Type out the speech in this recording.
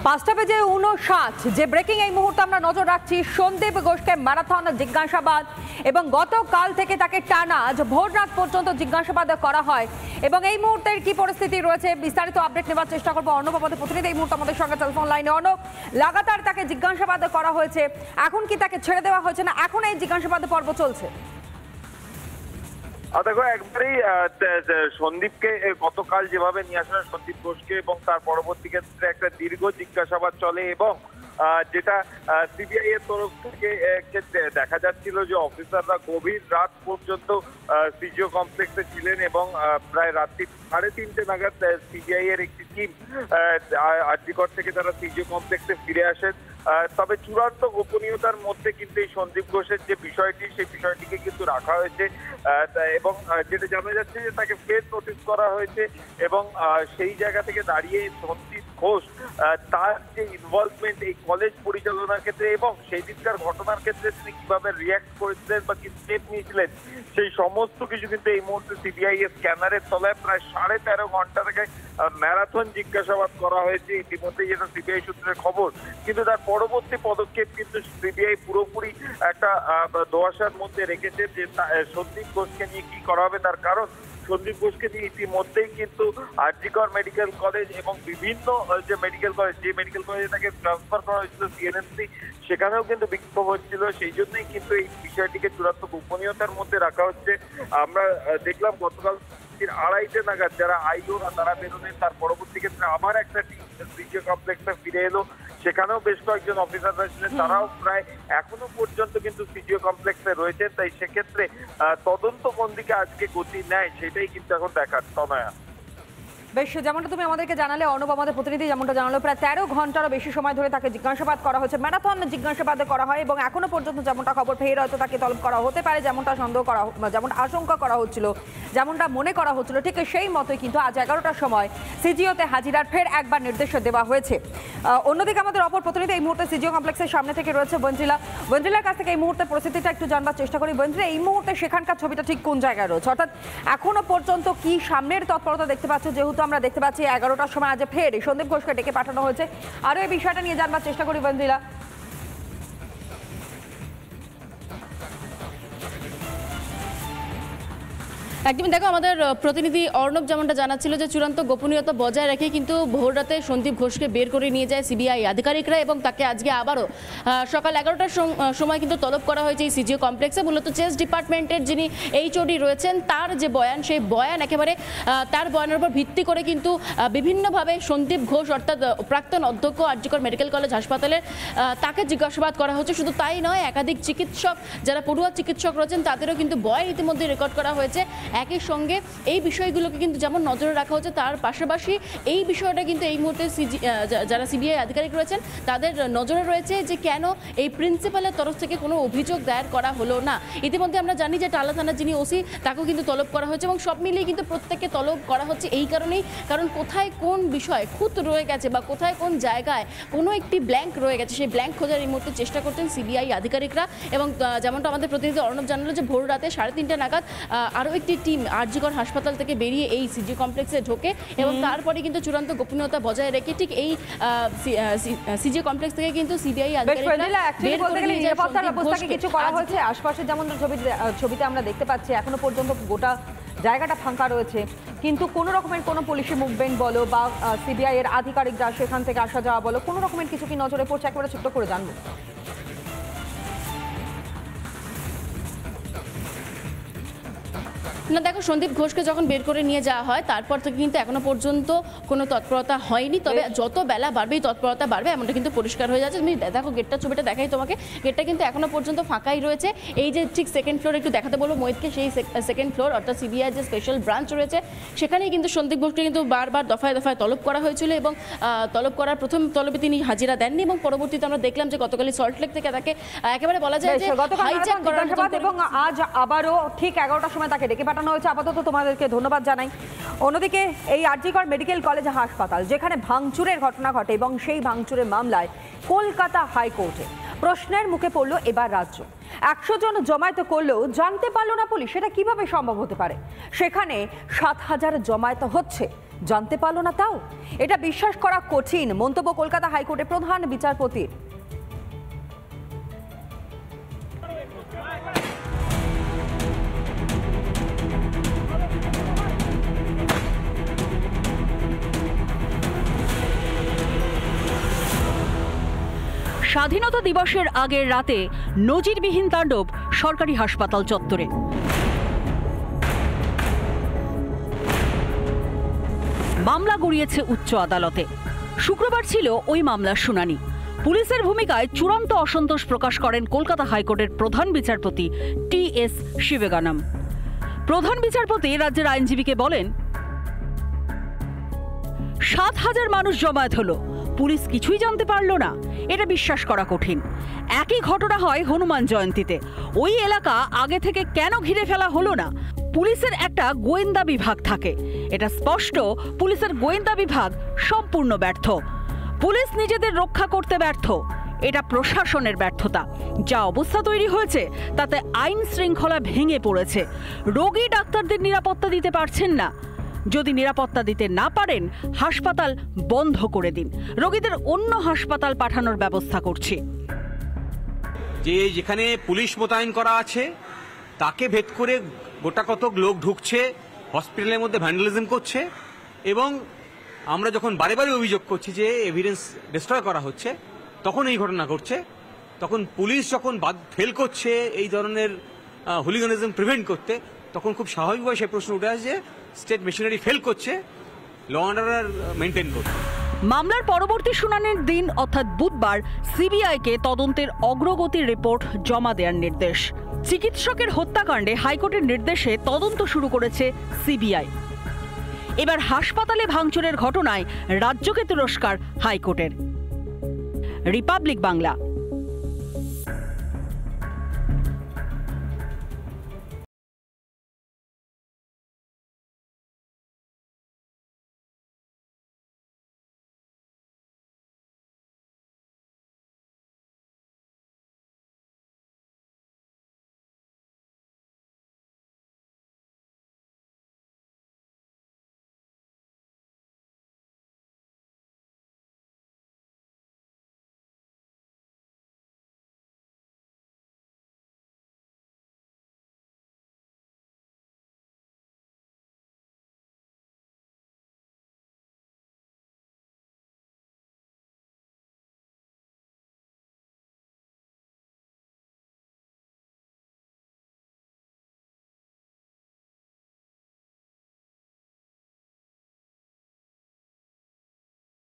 5:59 যে ব্রেকিং এই মুহূর্তে আমরা নজর রাখছি। সন্দীপ ঘোষকে ম্যারাথন জিজ্ঞাসাবাদ এবং গতকাল থেকে তাকে টানা আজ ভোর রাত পর্যন্ত জিজ্ঞাসাবাদ করা হয় এবং এই মুহূর্তের কি পরিস্থিতি রয়েছে বিস্তারিত আপডেট নেওয়ার চেষ্টা করবো। অর্ণব আমাদের প্রতিনিধি এই মুহূর্তে আমাদের সঙ্গে টেলিফোন লাইনে। অর্ণব, লাগাতার তাকে জিজ্ঞাসাবাদ করা হয়েছে, এখন কি তাকে ছেড়ে দেওয়া হয়েছে না এখন এই জিজ্ঞাসাবাদ পর্ব চলছে? দেখো, একবারেই সন্দীপকে গতকাল যেভাবে নিয়ে আসা সন্দীপ ঘোষকে এবং তার পরবর্তী ক্ষেত্রে একটা দীর্ঘ জিজ্ঞাসাবাদ চলে এবং যেটা সিবিআই এর তরফ থেকে দেখা যাচ্ছিল যে অফিসাররা গভীর রাত পর্যন্ত সিজিও কমপ্লেক্সে ছিলেন এবং প্রায় রাত্রি 3:30 নাগাদ সিবিআই এর একটি টিম আরজিকর থেকে তারা সিজিও কমপ্লেক্সে ফিরে আসেন। তবে চূড়ান্ত গোপনীয়তার মধ্যে কিন্তু এই সন্দীপ ঘোষের যে বিষয়টি সেই বিষয়টিকে কিন্তু রাখা হয়েছে এবং যেটা জানা যাচ্ছে যে তাকে ফের নোটিশ করা হয়েছে এবং সেই জায়গা থেকে দাঁড়িয়ে সন্দীপ ঘোষ তার যে ইনভলভমেন্ট এই কলেজ পরিচালনার ক্ষেত্রে এবং সেই দিনকার ঘটনার ক্ষেত্রে তিনি কিভাবে রিয়াক্ট করেছিলেন বা কি স্টেপ নিয়েছিলেন সেই সমস্ত কিছু কিন্তু এই মুহূর্তে সিবিআই এর স্ক্যানারের তলায় প্রায় 13.5 ঘন্টা থেকে ম্যারাথন জিজ্ঞাসাবাদ করা হয়েছে ইতিমধ্যে, যেটা সিবিআই সূত্রের খবর। কিন্তু তার পরবর্তী পদক্ষেপ কিন্তু সিবিআই পুরোপুরি একটা দোয়াশার মধ্যে রেখেছে যে সন্দীপ ঘোষকে নিয়ে কি করা হবে। তার কারণ সন্দীপ ঘোষকে নিয়ে ইতিমধ্যেই কিন্তু আরজিকর মেডিকেল কলেজ এবং বিভিন্ন যে মেডিকেল কলেজে তাকে ট্রান্সফার করা হয়েছিল সিএনএমসি, সেখানেও কিন্তু বিক্ষোভ হচ্ছিল। সেই জন্যই কিন্তু এই বিষয়টিকে চূড়ান্ত গোপনীয়তার মধ্যে রাখা হচ্ছে। আমরা দেখলাম গতকাল 2:30 নাগাদ যারা আইওরা তারা বেরোলেন, তার পরবর্তী ক্ষেত্রে আবার একটা টিম সিজিও কমপ্লেক্সে ফিরে এলো, সেখানেও বেশ কয়েকজন অফিসাররা ছিলেন, তারাও প্রায় এখনো পর্যন্ত কিন্তু সিজিও কমপ্লেক্সে রয়েছেন। তাই সেক্ষেত্রে তদন্ত কোন দিকে আজকে গতি নেয় সেটাই কিন্তু এখন দেখার তনয়া। বেশ, যেমনটা তুমি আমাদেরকে জানালে অর্ণব, আমাদের প্রতিনিধি যেমনটা জানালো, প্রায় 13 ঘন্টারও বেশি সময় ধরে তাকে জিজ্ঞাসাবাদ করা হয়েছে, ম্যারাথন জিজ্ঞাসাবাদ করা হয় এবং এখনো পর্যন্ত যেমনটা খবর ফের হয়তো তাকে তলব করা হতে পারে, যেমনটা সন্দেহ করা, যেমন আশঙ্কা করা হচ্ছিল, যেমনটা মনে করা হচ্ছিল, ঠিক সেই মতোই কিন্তু আজ 11টার সময় সিজিওতে হাজিরার ফের একবার নির্দেশ দেওয়া হয়েছে। অন্যদিকে আমাদের অপর প্রতিনিধি এই মুহূর্তে সিজিও কমপ্লেক্সের সামনে থেকে রয়েছে বঞ্জিলার কাছ থেকে এই মুহূর্তে পরিস্থিতিটা একটু জানবার চেষ্টা করি। বঞ্জিলা, এই মুহূর্তে সেখানকার ছবিটা ঠিক কোন জায়গায় রয়েছে, অর্থাৎ এখনো পর্যন্ত কি সামনের তৎপরতা দেখতে পাচ্ছ? যেহেতু আমরা দেখতে পাচ্ছি 11টার সময় আজ ফের সন্দীপ ঘোষকে ডেকে পাঠানো হয়েছে, আরো এই বিষয়টা নিয়ে জানবার চেষ্টা করি বঞ্জিলা। একদমই, দেখো আমাদের প্রতিনিধি অর্ণব যেমনটা জানাচ্ছিল যে চূড়ান্ত গোপনীয়তা বজায় রেখে কিন্তু ভোর রাতে সন্দীপ ঘোষকে বের করে নিয়ে যায় সিবিআই আধিকারিকরা এবং তাকে আজকে আবারও সকাল 11টার সময় কিন্তু তলব করা হয়েছে এই সিজিও কমপ্লেক্সে। মূলত চেস ডিপার্টমেন্টের যিনি এইচওডি রয়েছেন তার যে বয়ান, সেই বয়ান একেবারে তার বয়ানের উপর ভিত্তি করে কিন্তু বিভিন্নভাবে সন্দীপ ঘোষ অর্থাৎ প্রাক্তন অধ্যক্ষ আরজিকর মেডিকেল কলেজ হাসপাতালের তাকে জিজ্ঞাসাবাদ করা হচ্ছে। শুধু তাই নয়, একাধিক চিকিৎসক যারা পড়ুয়া চিকিৎসক রয়েছেন তাদেরও কিন্তু বয়ান ইতিমধ্যে রেকর্ড করা হয়েছে। একই সঙ্গে এই বিষয়গুলোকে কিন্তু যেমন নজরে রাখা হচ্ছে, তার পাশাপাশি এই বিষয়টা কিন্তু এই মুহূর্তে যারা সিবিআই আধিকারিক রয়েছেন তাদের নজরে রয়েছে যে কেন এই প্রিন্সিপালের তরফ থেকে কোনো অভিযোগ দায়ের করা হলো না। ইতিমধ্যে আমরা জানি যে টালা থানার যিনি ওসি তাকেও কিন্তু তলব করা হয়েছে এবং সব মিলিয়ে কিন্তু প্রত্যেককে তলব করা হচ্ছে এই কারণেই, কারণ কোথায় কোন বিষয় খুঁত রয়ে গেছে বা কোথায় কোন জায়গায় কোনো একটি ব্ল্যাঙ্ক রয়ে গেছে সেই ব্ল্যাঙ্ক খোঁজার এই মুহূর্তে চেষ্টা করছেন সিবিআই আধিকারিকরা। এবং যেমনটা আমাদের প্রতিনিধি অর্ণব জানালো যে ভোর রাতে 3:30 নাগাদ আরও একটি টিম আরজিকর হাসপাতাল থেকে বেরিয়ে এই সিজি কমপ্লেক্সে ঢোকে এবং তারপরে কিন্তু চূড়ান্ত গোপনীয়তা বজায় রেখে ঠিক এই সিজি কমপ্লেক্স থেকে কিন্তু সিবিআই কিছু করা হয়েছে। আশপাশে যেমন ছবিতে আমরা দেখতে পাচ্ছি এখনো পর্যন্ত গোটা জায়গাটা ফাঁকা রয়েছে, কিন্তু কোনো রকমের কোনো পুলিশি মুভমেন্ট বলো বা সিবিআই এর আধিকারিকরা সেখান থেকে আসা যাওয়া বলো, কোনো রকমের কিছু কি নজরে পড়ছে একেবারে ছোট্ট করে জানবো। না, দেখো সন্দীপ ঘোষকে যখন বের করে নিয়ে যাওয়া হয় তারপর থেকে কিন্তু এখনো পর্যন্ত কোনো তৎপরতা হয়নি, তবে যত বেলা বাড়বেই তৎপরতা বাড়বে এমনটা কিন্তু পরিষ্কার হয়ে যাচ্ছে। তুমি দেখো গেটটার ছবিটা দেখাই তোমাকে, গেটটা কিন্তু এখনো পর্যন্ত ফাঁকাই রয়েছে। এই যে ঠিক সেকেন্ড ফ্লোর একটু দেখাতে বলবো মোহিতকে, সেই সেকেন্ড ফ্লোর অর্থাৎ সিবিআই যে স্পেশাল ব্রাঞ্চ রয়েছে সেখানেই কিন্তু সন্দীপ ঘোষকে কিন্তু বারবার দফায় দফায় তলব করা হয়েছিল এবং তলব করার প্রথম তলবে তিনি হাজিরা দেননি এবং পরবর্তীতে আমরা দেখলাম যে গতকালই সল্টলেক থেকে তাকে একেবারে বলা যায় যে হাইজ্যাক করার এবং আজ আবারও ঠিক 11টার সময় তাকে ডেকে পাঠানো হয়েছে। আপাতত তোমাদেরকে ধন্যবাদ জানাই। অন্যদিকে এই আরজিকর মেডিকেল কলেজ হাসপাতাল যেখানে ভাঙচুরের ঘটনা ঘটে এবং সেই ভাঙচুরের মামলায় কলকাতা হাইকোর্টে প্রশ্নের মুখে পড়ল এবার রাজ্য। 100 জন জমায়েত করলেও জানতে পারল না পুলিশ, সেটা কিভাবে সম্ভব হতে পারে? সেখানে 7000 জমায়েত হচ্ছে, জানতে পারলো না তাও? এটা বিশ্বাস করা কঠিন, মন্তব্য কলকাতা হাইকোর্টের প্রধান বিচারপতির। স্বাধীনতা দিবসের আগের রাতে নজিরবিহীন তাণ্ডব সরকারি হাসপাতাল চত্বরে। মামলা গড়িয়েছে উচ্চ আদালতে। শুক্রবার ছিল ওই মামলার শুনানি। পুলিশের ভূমিকায় চূড়ান্ত অসন্তোষ প্রকাশ করেন কলকাতা হাইকোর্টের প্রধান বিচারপতি টি.এস. শিবগানম। প্রধান বিচারপতি রাজ্যের আইনজীবীকে বলেন, 7,000 মানুষ জমায়েত হলো, পুলিশ কিছুই জানতে পারল না, এটা বিশ্বাস করা কঠিন। একই ঘটনা হয় হনুমান জয়ন্তীতে। ওই এলাকা আগে থেকে কেন ঘিরে ফেলা হলো না? পুলিশের একটা গোয়েন্দা বিভাগ থাকে। এটা স্পষ্ট, পুলিশের গোয়েন্দা বিভাগ সম্পূর্ণ ব্যর্থ। পুলিশ নিজেদের রক্ষা করতে ব্যর্থ। এটা প্রশাসনের ব্যর্থতা। যা অবস্থা তৈরি হয়েছে তাতে আইন শৃঙ্খলা ভেঙে পড়েছে। রোগী ডাক্তারদের নিরাপত্তা দিতে পারছেন না। যদি নিরাপত্তা দিতে না পারেন, হাসপাতাল বন্ধ করে দিন, রোগীদের অন্য হাসপাতাল পাঠানোর ব্যবস্থা করছি। যেখানে পুলিশ মোতায়েন করা আছে তাকে ভেদ করে গোটা কতক লোক ঢুকছে, হসপিটালের মধ্যে ভ্যান্ডালিজম করছে, এবং আমরা যখন বারে বারে অভিযোগ করছি যে এভিডেন্স ডিস্ট্রয় করা হচ্ছে, তখন এই ঘটনা ঘটছে। তখন পুলিশ যখন ফেল করছে এই ধরনের হুলিগানিজম প্রিভেন্ট করতে, তখন খুব স্বাভাবিকভাবে সেই প্রশ্ন উঠে আসে, স্টেট মেশিনারি ফেল করছে ল অ্যান্ড অর্ডার মেনটেন করতে। মামলার পরবর্তী শুনানির দিন অর্থাৎ বুধবার সিবিআইকে তদন্তের অগ্রগতির রিপোর্ট জমা দেওয়ার নির্দেশ। চিকিৎসকের হত্যাকাণ্ডে হাইকোর্টের নির্দেশে তদন্ত শুরু করেছে সিবিআই। এবার হাসপাতালে ভাঙচুরের ঘটনায় রাজ্যকে তিরস্কার হাইকোর্টের। রিপাবলিক বাংলা।